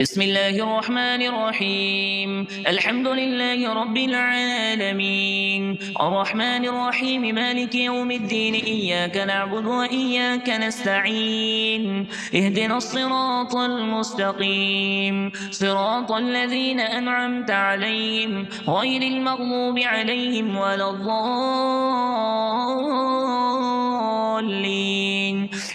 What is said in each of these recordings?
بسم الله الرحمن الرحيم. الحمد لله رب العالمين، الرحمن الرحيم، مالك يوم الدين. إياك نعبد وإياك نستعين. اهدنا الصراط المستقيم، صراط الذين أنعمت عليهم غير المغضوب عليهم ولا الضالين.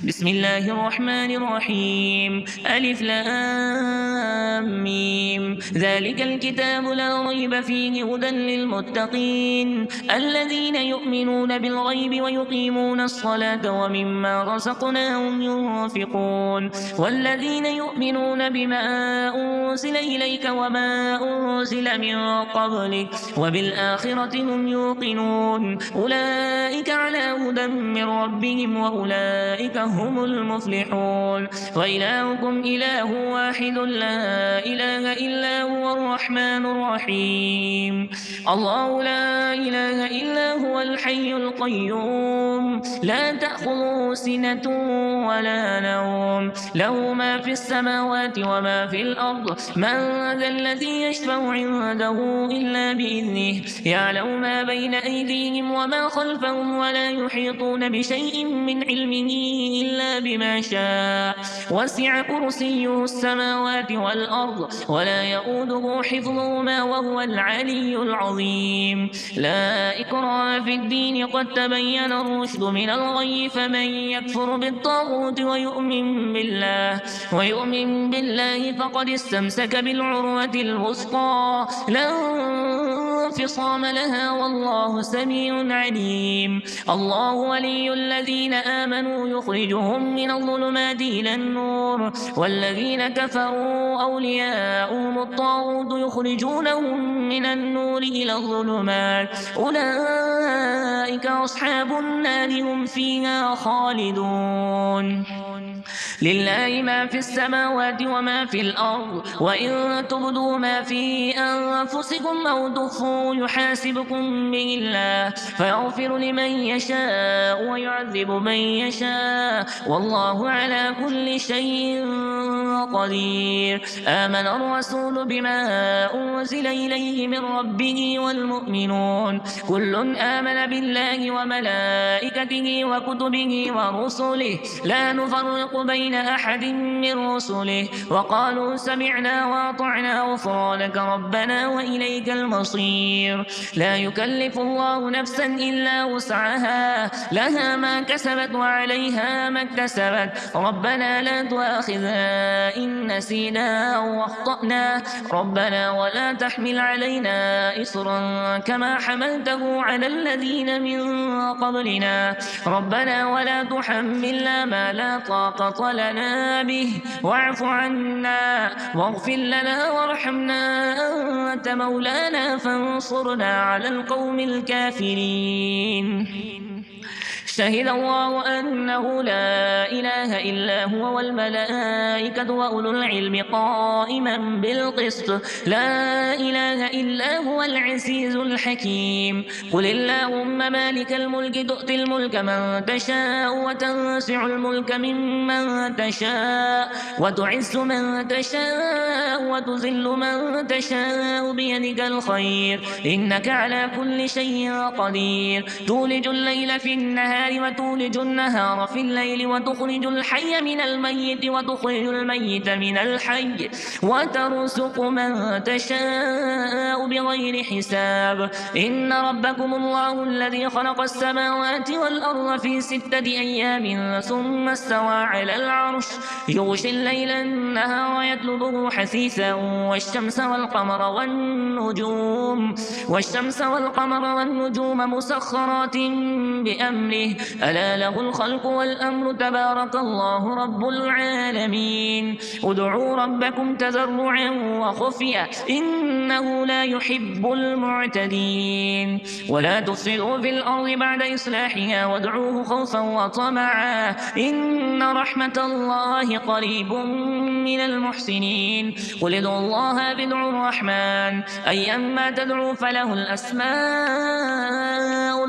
بسم الله الرحمن الرحيم. ألف لام ميم. ذلك الكتاب لا ريب فيه هدى للمتقين الذين يؤمنون بالغيب ويقيمون الصلاة ومما رزقناهم ينفقون والذين يؤمنون بما أنزل إليك وما أنزل من قبلك وبالآخرة هم يوقنون أولئك على هدى من ربهم وأولئك هم المفلحون. وإلهكم إله واحد لا إله إلا هو الرحمن الرحيم. الله لا إله إلا هو الحي القيوم لا تأخذه سنة ولا نوم له ما في السماوات وما في الأرض. من ذا الذي يشفع عنده إلا بإذنه يعلم ما بين أيديهم وما خلفهم ولا يحيطون بشيء من علمه إلا بما شاء. وسع كرسيه السماوات والأرض ولا يؤوده حفظهما وهو العلي العظيم. لا إكراه في الدين قد تبين الرشد من الغي فمن يكفر بالطاغوت ويؤمن بالله فقد استمسك بالعروة الوثقى لا انفصام لها والله سميع عليم. الله ولي الذين آمنوا يخرجهم من الظلمات إلى النور والذين كفروا أولياؤهم الطاغوت يخرجونهم من النور إلى الظلمات أولئك أصحاب النار هم فيها خالدون. لله ما في السماوات وما في الأرض وإن تبدوا ما في أنفسكم أو تخفوا يحاسبكم به الله فيغفر لمن يشاء ويعذب من يشاء والله على كل شيء قدير. آمن الرسول بما أنزل إليه من ربه والمؤمنون كل آمن بالله وملائكته وكتبه ورسله لا نفرق بين أحد من رسله وقالوا سمعنا وأطعنا غفرانك ربنا وإليك المصير. لا يكلف الله نفسا إلا وسعها لها ما كسبت وعليها ما اكتسبت ربنا لا تؤاخذنا إن نسينا أو أخطأنا ربنا ولا تحمل علينا إصرا كما حملته على الذين من قبلنا ربنا ولا تحملنا ما لا طاقة لنا به واعف عنا واغفر لنا وارحمنا أنت مولانا فانصرنا على القوم الكافرين. شهد الله أنه لا إله إلا هو والملائكة وأولو العلم قائما بالقسط لا إله إلا هو العزيز الحكيم. قل اللهم مالك الملك تؤتي الملك من تشاء وتنزع الملك ممن تشاء وتعز من تشاء وتذل من تشاء بيدك الخير إنك على كل شيء قدير. تولج الليل في النهار وتولج النهار في الليل وتخرج الحي من الميت وتخرج الميت من الحي وترزق من تشاء بغير حساب. إن ربكم الله الذي خلق السماوات والأرض في 6 أيام ثم استوى على العرش يغشي الليل النهار يطلبه حثيثا والشمس والقمر والنجوم مسخرات بأمره ألا له الخلق والأمر تبارك الله رب العالمين. ادعوا ربكم تضرعا وخفيا إنه لا يحب المعتدين. ولا تفسدوا في الأرض بعد إصلاحها وادعوه خوفا وطمعا إن رحمة الله قريب من المحسنين. قل ادعوا الله بدعوا الرحمن أيما تدعوا فله الأسماء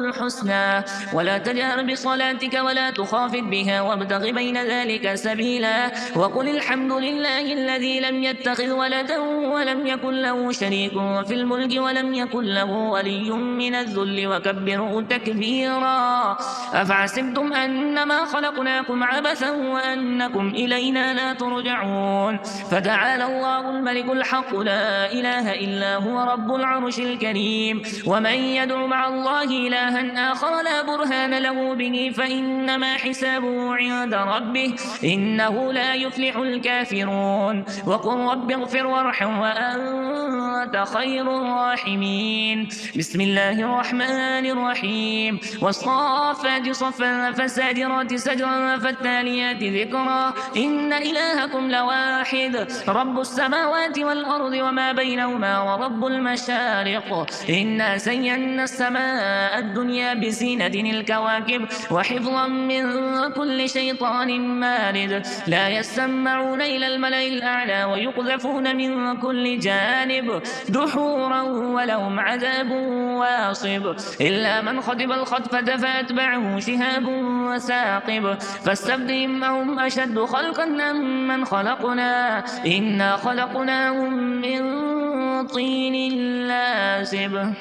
الحسنى ولا تجهر بصلاتك ولا تخافت بها وابتغ بين ذلك سبيلا وقل الحمد لله الذي لم يتخذ ولدا ولم يكن له شريك في الملك ولم يكن له ولي من الذل وكبره تكبيرا أفحسبتم أنما خلقناكم عبثا وأنكم إلينا لا ترجعون فتعالى الله الملك الحق لا إله إلا هو رب العرش الكريم ومن يدع مع الله إلها آخر لا برهان له به فإنما حسابه عند ربه إنه لا يفلح الكافرون وقل رب اغفر وارحم وأنت خير الراحمين بسم الله الرحمن الرحيم والصافات صفا فالساجرات سجرا فالتاليات ذكرا إن إلهكم لواحد رب السماوات والأرض وما بينهما ورب المشارق إنا زينا السماء الدنيا بزينة الكواكب وحفظا من كل شيطان مارد لا يسمعون إلى الملأ الأعلى ويقذفون من كل جانب دحورا ولهم عذاب واصب إلا من خطب الخطفة فأتبعه شهاب وثاقب فاستبدهم هم أشد خلقا أم من خلقنا إنا خلقناهم من طين لازب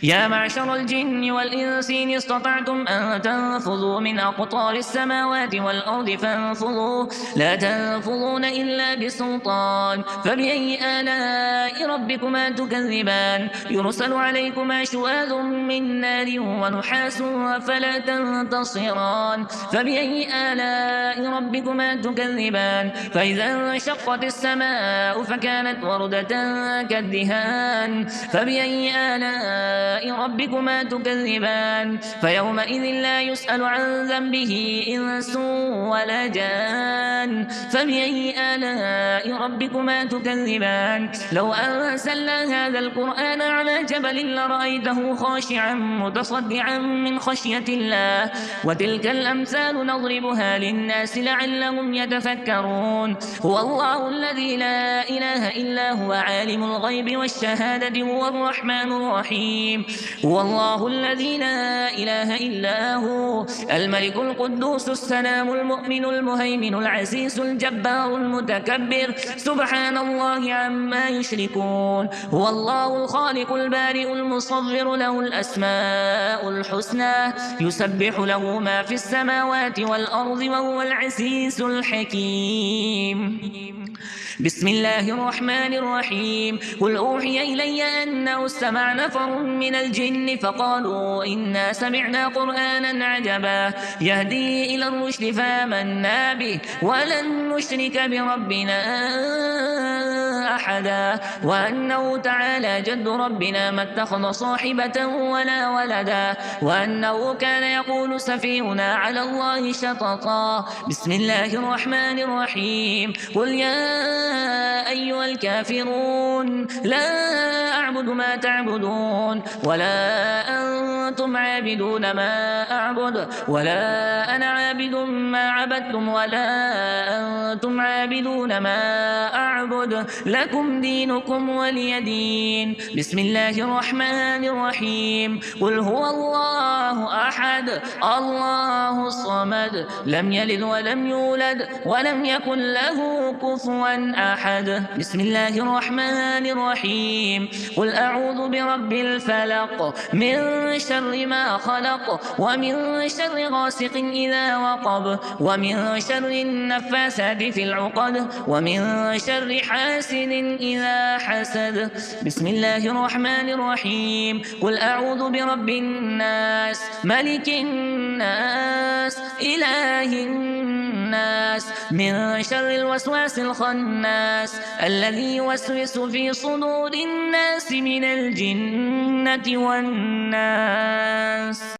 يا معشر الجن والإنس إن استطعتم أن تنفذوا من أقطار السماوات والأرض فانفذوا لا تنفذون إلا بسلطان فبأي آلاء ربكما تكذبان يرسل عليكما شواذ من نار ونحاس فلا تنتصران فبأي آلاء ربكما تكذبان فإذا انشقت السماء فكانت وردة كالدهان فبأي آلاء ربكما تكذبان فيومئذ لا يسأل عن ذنبه إنس ولا جان فبأي آلاء ربكما تكذبان لو أنزلنا هذا القرآن على جبل لرأيته خاشعا متصدعا من خشية الله وتلك الأمثال نضربها للناس لعلهم يتفكرون هو الله الذي لا إله إلا هو عالم الغيب والشهادة هو الرحمن الرحيم هو الله الذي لا إله إلا هو الملك القدوس السلام المؤمن المهيمن العزيز الجبار المتكبر سبحان الله عما يشركون هو الله الخالق البارئ المصور له الأسماء الحسنى يسبح له ما في السماوات والأرض وهو العزيز الحكيم بسم الله الرحمن الرحيم قل أوحي إلي أنه استمع نفر من الجن فقالوا إنا سمعنا قرآنا عجبا يهدي إلى الرشد فآمنا به ولن نشرك بربنا أحدا وأنه تعالى جد ربنا ما اتخذ صاحبة ولا ولدا وأنه كان يقول سفيهنا على الله شططا بسم الله الرحمن الرحيم قل يا أيها الكافرون لا أعبد ما تعبدون ولا أنتم عابدون ما أعبد ولا أنا عابد ما عبدتم ولا أنتم عابدون ما أعبد لكم دينكم ولي دين بسم الله الرحمن الرحيم قل هو الله أحد الله الصمد لم يلد ولم يولد ولم يكن له كفوا أحد بسم الله الرحمن الرحيم قل أعوذ برب الفلق من شر ما خلق ومن شر غاسق إذا وقب ومن شر النفاسات في العقد ومن شر حاسد إذا حسد بسم الله الرحمن الرحيم قل أعوذ برب الناس ملك الناس إله الناس من شر الوسواس الخناس الذي يوسوس في صدور الناس من الجنة والناس